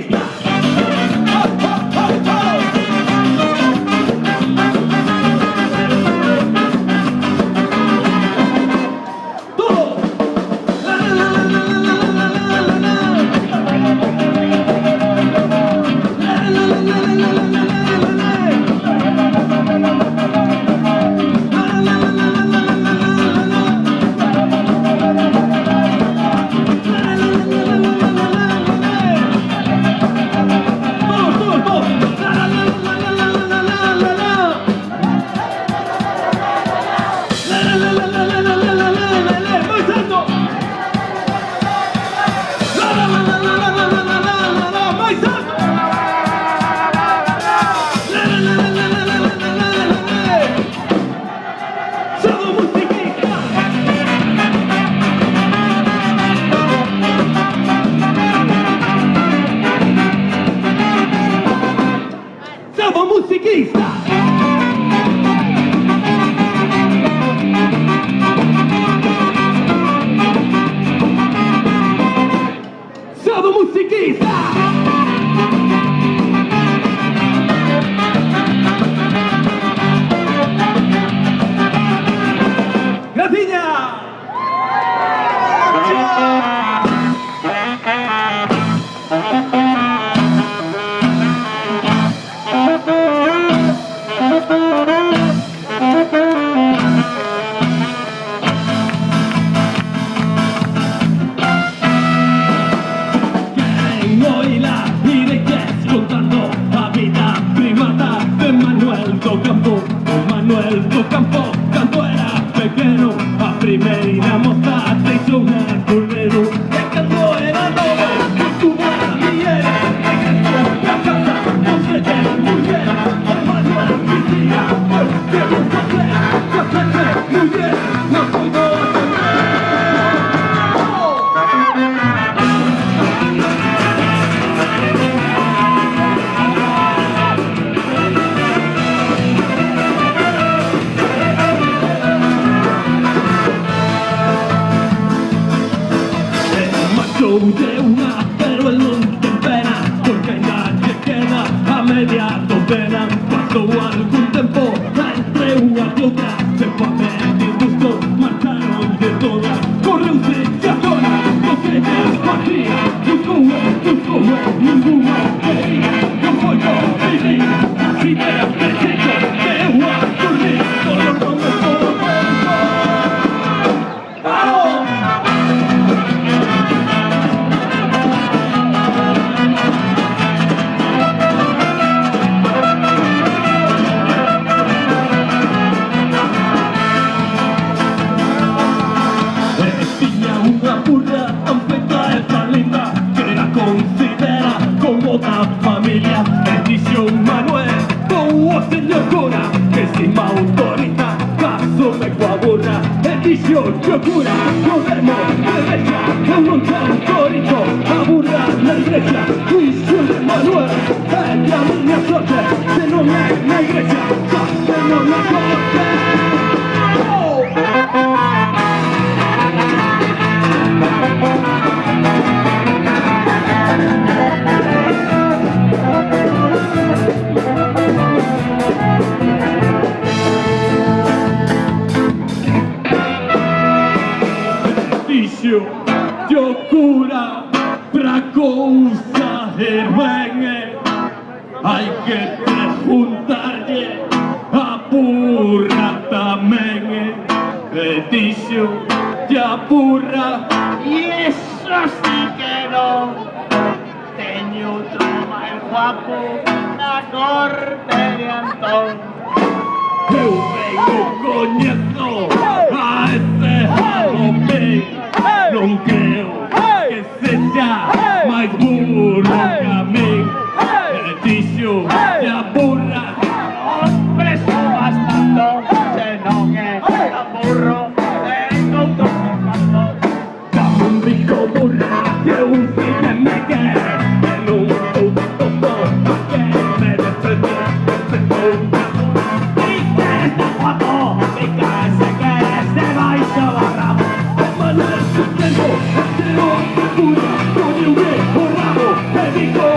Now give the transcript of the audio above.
musiquista. Todo. Musiquista. Sono musiquista. Gracias. Manuel do Campo, cando era pequeno, a primeira moza deixou na correro. E cando era novo, estuvo a miñera, e cando a casa, non se ten muller. O Manuel dicía, que vou facer, muller, non podo de unha, pero el non ten pena, porque ainda lle queda a media docena. Pasou algún tempo entre unha e outra, se fa medio gusto, marcharon de todas. Correuse xa zona, o que despatría, buscou ninguna quería. Non foi por vivir, así de apetito, que eu a correr, con os nomes por dentro. ¡Vamos! Familia, edición Manuel, con señor Cura, que si me autoriza, caso me coaburra, edición Procura, podemos, derecha, con un autorizo, aburra la iglesia, edición Manuel, es la minha sorte, se no me la iglesia, se no la corte. Yo cura pra cousa ben, hai que preguntarlle a burra tamén. Dixo ya burra, e eso sí que non. Teño outro máis guapo na corte de Antón. Eu vengo coñezo a ese homem, non creo que sexa máis burro que a min. Dixo ya burra, Os presumas tanto, se non é tan burro, ten outro comando. dame un rico burra que un cine me quere, que non estou disposto a que me desprecie. Manuel, sustento, este otro pura, con un viejo rabo, te digo